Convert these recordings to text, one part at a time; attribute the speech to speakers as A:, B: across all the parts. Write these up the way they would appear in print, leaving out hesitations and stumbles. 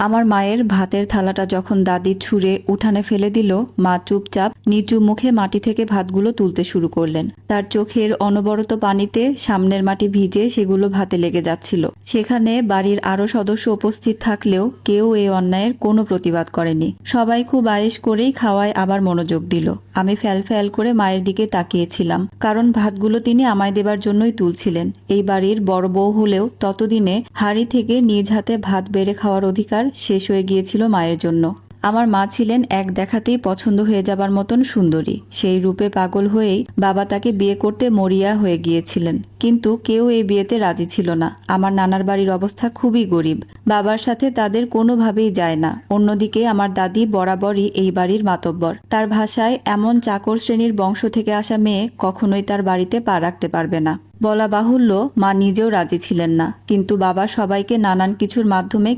A: আমার মায়ের ভাতের থালাটা যখন দাদি ছুঁড়ে উঠানে ফেলে দিল, মা চুপচাপ নিচু মুখে মাটি থেকে ভাতগুলো তুলতে শুরু করলেন। তার চোখের অনবরত পানিতে সামনের মাটি ভিজে সেগুলো ভাতে লেগে যাচ্ছিল। সেখানে বাড়ির আরো সদস্য উপস্থিত থাকলেও কেউ এই অন্যায়ের কোনো প্রতিবাদ করেনি। সবাই খুব আয়েশ করেই খাওয়ায় আবার মনোযোগ দিল। আমি ফ্যাল করে মায়ের দিকে তাকিয়েছিলাম, কারণ ভাতগুলো তিনি আমায় দেবার জন্যই তুলছিলেন। এই বাড়ির বড় বউ হলেও ততদিনে হাঁড়ি থেকে নিজ হাতে ভাত বেড়ে খাওয়ার অধিকার শেষ হয়ে গিয়েছিল মায়ের জন্য। আমার মা ছিলেন এক দেখাতেই পছন্দ হয়ে যাবার মতন সুন্দরী। সেই রূপে পাগল হয়েই বাবা তাকে বিয়ে করতে মরিয়া হয়ে গিয়েছিলেন, কিন্তু কেউ এই বিয়েতে রাজি ছিল না। আমার নানার বাড়ির অবস্থা খুবই গরিব, বাবার সাথে তাদের কোনোভাবেই যায় না। অন্যদিকে আমার দাদি বরাবরই এই বাড়ির মাতব্বর। তার ভাষায় এমন চাকর শ্রেণীর বংশ থেকে আসা মেয়ে কখনোই তার বাড়িতে পা রাখতে পারবে না। বলা বাহুল্য, মা নিজেও রাজি ছিলেন না, কিন্তু বাবা সবাইকে নানান কিছুর মাধ্যমে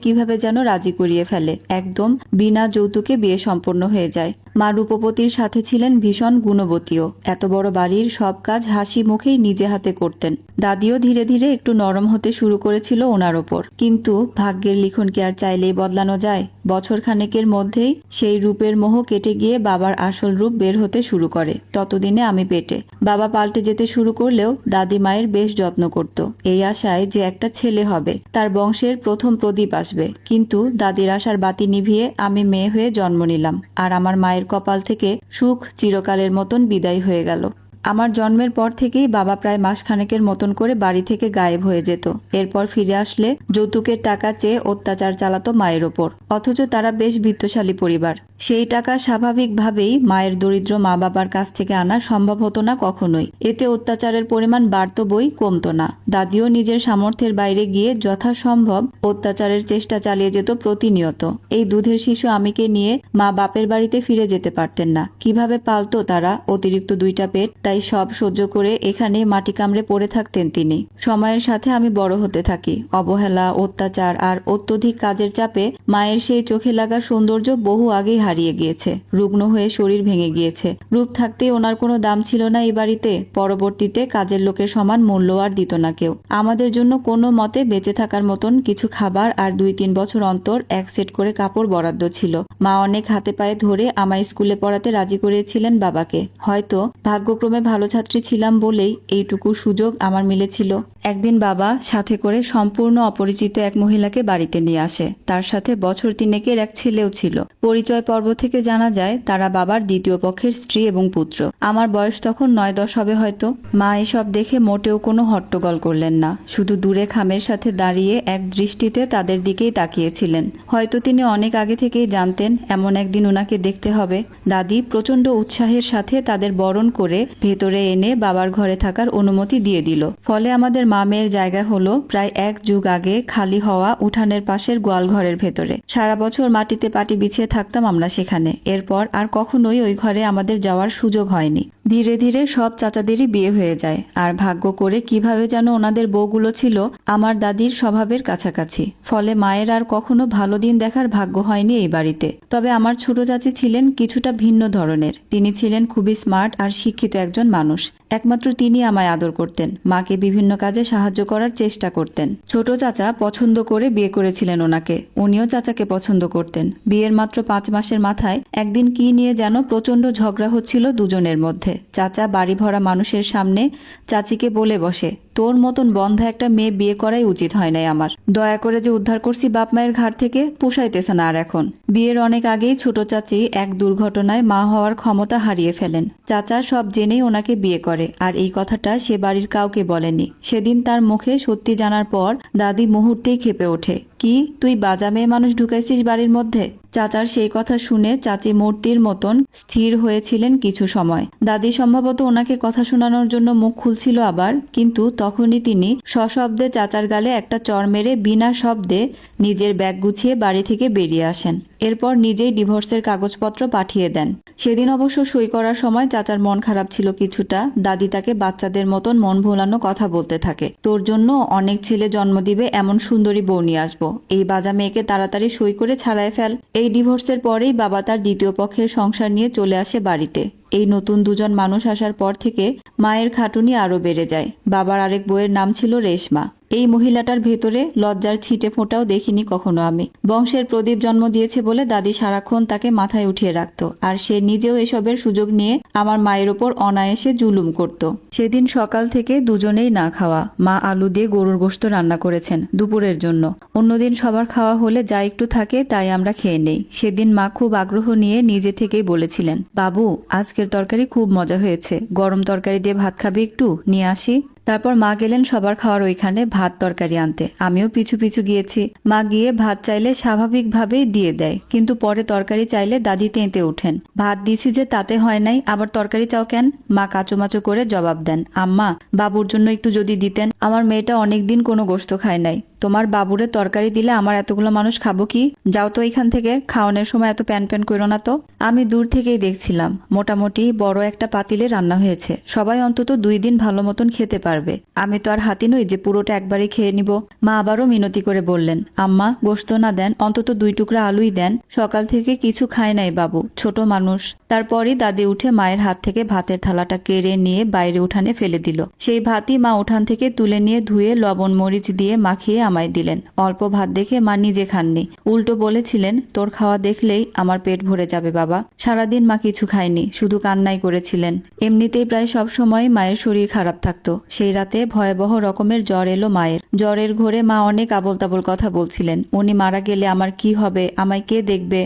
A: কিভাবে যেন রাজি করিয়ে ফেলে। একদম বিনা যৌতুকে বিয়ে সম্পন্ন হয়ে যায়। মা রূপবতীর সাথে ছিলেন ভীষণ গুণবতীও। এত বড় বাড়ির সব কাজ হাসি মুখেই নিজে হাতে করতেন। দাদিও ধীরে ধীরে একটু নরম হতে শুরু করেছিল ওনার ওপর, কিন্তু ভাগ্যের লিখন কি আর চাইলেই বদলানো যায়? বছর খানেকের মধ্যেই সেই রূপের মোহ কেটে গিয়ে বাবার আসল রূপ বের হতে শুরু করে। ততদিনে আমি পেটে। বাবা পাল্টে যেতে শুরু করলেও দাদি মায়ের বেশ যত্ন করত, এই আশায় যে একটা ছেলে হবে, তার বংশের প্রথম প্রদীপ আসবে। কিন্তু দাদির আশার বাতি নিভিয়ে আমি মেয়ে হয়ে জন্ম নিলাম, আর আমার মায়ের কপাল থেকে সুখ চিরকালের মতন বিদায় হয়ে গেল। আমার জন্মের পর থেকেই বাবা প্রায় মাসখানেকের মতন করে বাড়ি থেকে গায়েব হয়ে যেত। এরপর ফিরে আসলে যৌতুকের টাকা চেয়ে অত্যাচার চালাতো মায়ের ওপর। অথচ তারা বেশ বিত্তশালী পরিবার। সেই টাকা স্বাভাবিকভাবেই মায়ের দরিদ্র মা বাবার কাছ থেকে আনা সম্ভব হতো না কখনোই। এতে অত্যাচারের পরিমাণ বাড়ত বই কমতো না। দাদিও নিজের সামর্থ্যের বাইরে গিয়ে যথাসম্ভব অত্যাচারের চেষ্টা চালিয়ে যেত প্রতিনিয়ত। এই দুধের শিশু আমিকে নিয়ে মা বাপের বাড়িতে ফিরে যেতে পারতেন না। কিভাবে পালতো তারা অতিরিক্ত দুইটা পেট? তাই সব সহ্য করে এখানে মাটি কামড়ে পড়ে থাকতেন তিনি। সময়ের সাথে আমি বড় হতে থাকি। অবহেলা, অত্যাচার আর অত্যধিক কাজের চাপে মায়ের সেই চোখে লাগা সৌন্দর্য বহু আগেই হারিয়ে গিয়েছে। রুগ্ন হয়ে শরীর ভেঙে গিয়েছে। রূপ থাকতে ওনার কোনো দাম ছিল না এই বাড়িতে। পরবর্তীতে কাজের লোকের সমান মূল্য আর দিত না কেউ। আমাদের জন্য কোনো মতে বেঁচে থাকার মতন কিছু খাবার আর 2-3 বছর অন্তর এক সেট করে কাপড় বরাদ্দ ছিল। মা অনেক হাতে পায়ে ধরে আমায় স্কুলে পড়াতে রাজি করিয়েছিলেন বাবাকে। হয়তো ভাগ্যক্রমে ভালো ছাত্রী ছিলাম বলেই এইটুকু সুযোগ আমার মিলেছিল। একদিন বাবা সাথে করে সম্পূর্ণ অপরিচিত এক মহিলাকে বাড়িতে নিয়ে আসে। তার সাথে বছর 3-এর এক ছেলেও ছিল। পরিচয় পর্ব থেকে জানা যায় তারা বাবার দ্বিতীয় পক্ষের স্ত্রী এবং পুত্র। আমার বয়স তখন 9-10 হবে হয়তো। মা এসব দেখে মোটেও কোনো হট্টগোল করলেন না, শুধু দূরে খামের সাথে দাঁড়িয়ে এক দৃষ্টিতে তাদের দিকেই তাকিয়েছিলেন। হয়তো তিনি অনেক আগে থেকেই জানতেন এমন একদিন ওনাকে দেখতে হবে। দাদি প্রচন্ড উৎসাহের সাথে তাদের বরণ করে ভেতরে এনে বাবার ঘরে থাকার অনুমতি দিয়ে দিল। ফলে আমাদের মা মেয়ের জায়গা হলো প্রায় 1 যুগ আগে খালি হওয়া উঠানের পাশের গোয়াল ঘরের ভেতরে। সারা বছর মাটিতে পাটি বিছিয়ে থাকতাম আমরা সেখানে। এরপর আর কখনোই ওই ঘরে আমাদের যাওয়ার সুযোগ হয়নি। ধীরে ধীরে সব চাচাদেরই বিয়ে হয়ে যায়, আর ভাগ্য করে কিভাবে যেন ওনাদের বউগুলো ছিল আমার দাদির স্বভাবের কাছাকাছি। ফলে মায়ের আর কখনো ভালো দিন দেখার ভাগ্য হয়নি এই বাড়িতে। তবে আমার ছোট চাচি ছিলেন কিছুটা ভিন্ন ধরনের। তিনি ছিলেন খুবই স্মার্ট আর শিক্ষিত একজন মানুষ। একমাত্র তিনি আমায় আদর করতেন, মাকে বিভিন্ন কাজে সাহায্য করার চেষ্টা করতেন। ছোট চাচা পছন্দ করে বিয়ে করেছিলেন ওনাকে, উনিও চাচাকে পছন্দ করতেন। বিয়ের মাত্র 5 মাসের মাথায় একদিন কি নিয়ে যেন প্রচন্ড ঝগড়া হচ্ছিল দুজনের মধ্যে। চাচা বাড়ি ভরা মানুষের সামনে চাচিকে বলে বসে, তোর মতন বন্ধা একটা মেয়ে বিয়ে করাই উচিত হয় নাই আমার। দয়া করে যে উদ্ধার করছি বাপ মায়ের ঘাট থেকে, পোষাইতেছে না আর এখন। বিয়ের অনেক আগেই ছোট চাচি এক দুর্ঘটনায় মা হওয়ার ক্ষমতা হারিয়ে ফেলেন। চাচা সব জেনেই ওনাকে বিয়ে করে, আর এই কথাটা সে বাড়ির কাউকে বলেনি। সেদিন তার মুখে সত্যি জানার পর দাদি মুহূর্তেই ক্ষেপে ওঠে, কি তুই বাজা মেয়ে মানুষ ঢুকাইছিস বাড়ির মধ্যে? চাচার সেই কথা শুনে চাচি মূর্তির মতন স্থির হয়েছিলেন কিছু সময়। দাদি সম্ভবত ওনাকে কথা শোনানোর জন্য মুখ খুলছিল আবার, কিন্তু তখনই তিনি সশব্দে চাচার গালে একটা চড় মেরে বিনা শব্দে নিজের ব্যাগ গুছিয়ে বাড়ি থেকে বেরিয়ে আসেন। এরপর নিজেই ডিভোর্সের কাগজপত্র পাঠিয়ে দেন। সেদিন অবশ্য সই করার সময় চাচার মন খারাপ ছিল কিছুটা। দাদি তাকে বাচ্চাদের মতন মন ভোলানো কথা বলতে থাকে, তোর জন্য অনেক ছেলে জন্ম দিবে, এমন সুন্দরী বউ নিয়ে আসবো, এই বাজা মেয়েকে তাড়াতাড়ি সই করে ছাড়ায় ফেল। এই ডিভোর্সের পরেই বাবা তার দ্বিতীয় পক্ষের সংসার নিয়ে চলে আসে বাড়িতে। এই নতুন দুজন মানুষ আসার পর থেকে মায়ের খাটুনি আরো বেড়ে যায়। বাবার আরেক বউয়ের নাম ছিল রেশমা। এই মহিলাটার ভেতরে লজ্জার ছিটে ফোঁটাও দেখিনি কখনো আমি। বংশের প্রদীপ জন্ম দিয়েছে বলে দাদি সারাক্ষণ তাকে মাথায় উঠিয়ে রাখত, আর সে নিজেও এসবের সুযোগ নিয়ে আমার মায়ের ওপর অনায়াসে জুলুম করত। সেদিন সকাল থেকে দুজনেই না খাওয়া। মা আলু দিয়ে গরুর গোশত রান্না করেছেন দুপুরের জন্য। অন্যদিন সবার খাওয়া হলে যা একটু থাকে তাই আমরা খেয়ে নেই। সেদিন মা খুব আগ্রহ নিয়ে নিজে থেকেই বলেছিলেন, বাবু আজকের তরকারি খুব মজা হয়েছে, গরম তরকারি দিয়ে ভাত খাবি, একটু নিয়ে আসি। তারপর মা গেলেন সবার খাওয়ার ওইখানে ভাত তরকারি আনতে। আমিও পিছু পিছু গিয়েছি। মা গিয়ে ভাত চাইলে স্বাভাবিকভাবেই দিয়ে দেয়, কিন্তু পরে তরকারি চাইলে দাদি তেঁতে ওঠেন। ভাত দিছি যে তাতে হয় নাই, আবার তরকারি চাও কেন? মা কাচুমাচু করে জবাব দেন, আম্মা বাবুর জন্য একটু যদি দিতেন, আমার মেয়েটা অনেকদিন কোনো গোশত খায় নাই। তোমার বাবুরে তরকারি দিলে আমার এতগুলো মানুষ খাবো কি? যাও তো এখান থেকে, খাওয়ানোর সময় এত প্যান প্যান করো না তো। আমি দূর থেকেই দেখছিলাম। মোটামুটি বড় একটা পাতিলে রান্না হয়েছে, সবাই অন্তত 2 দিন ভালো মতন খেতে পারবে। আমি তো আর হাতি নই যে পুরোটা একবারই খেয়ে নিব। মা আবারও মিনতি করে বললেন, আম্মা গোশত না দেন, অন্তত 2 টুকরা আলুই দেন, সকাল থেকে কিছু খায় নাই বাবু, ছোট মানুষ। তারপরই দাদি উঠে মায়ের হাত থেকে ভাতের থালাটা কেড়ে নিয়ে বাইরে উঠানে ফেলে দিল। সেই ভাতই মা উঠান থেকে তুলে নিয়ে ধুয়ে লবণ মরিচ দিয়ে মাখিয়ে আমায় দিলেন। অল্প ভাত দেখে মা নিজে খাননি, উল্টো বলেছিলেন, তোর খাওয়া দেখলেই আমার পেট ভরে যাবে বাবা। সারাদিন মা কিছু খায়নি, শুধু কান্নাই করেছিলেন। এমনিতেই প্রায় সব সময় মায়ের শরীর খারাপ থাকতো। সেই রাতে ভয়াবহ রকমের জ্বর এলো মায়ের। জ্বরের ঘোরে মা অনেক আবোল তাবোল কথা বলছিলেন। উনি মারা গেলে আমার কি হবে, আমায় কে দেখবে,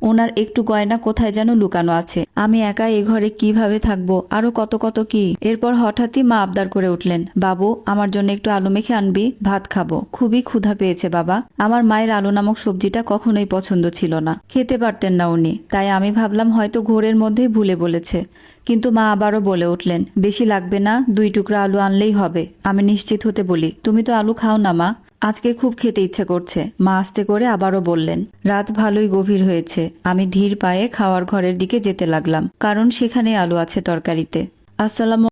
A: ওনার একটু গয়না কোথায় যেন লুকানো আছে, আমি একা এ ঘরে কিভাবে থাকবো, আরো কত কত কি। এরপর হঠাৎই মা আবদার করে উঠলেন, বাবু আমার জন্য একটু আলু মেখে আনবি, ভাত খাবো, খুবই ক্ষুধা পেয়েছে বাবা। আমার মায়ের আলু নামক সবজিটা কখনোই পছন্দ ছিল না, খেতে পারতেন না উনি, তাই আমি ভাবলাম হয়তো ঘোরের মধ্যেই ভুলে বলেছে। কিন্তু মা আবারও বলে উঠলেন, বেশি লাগবে না, 2 টুকরা আলু আনলেই হবে। আমি নিশ্চিত হতে বলি, তুমি তো আলু খাও না মা, আজকে খুব খেতে ইচ্ছে করছে। মা আস্তে করে আবারও বললেন। রাত ভালোই গভীর হয়েছে। আমি ধীর পায়ে খাওয়ার ঘরের দিকে যেতে লাগলাম, কারণ সেখানে আলু আছে তরকারিতে। আসসালামু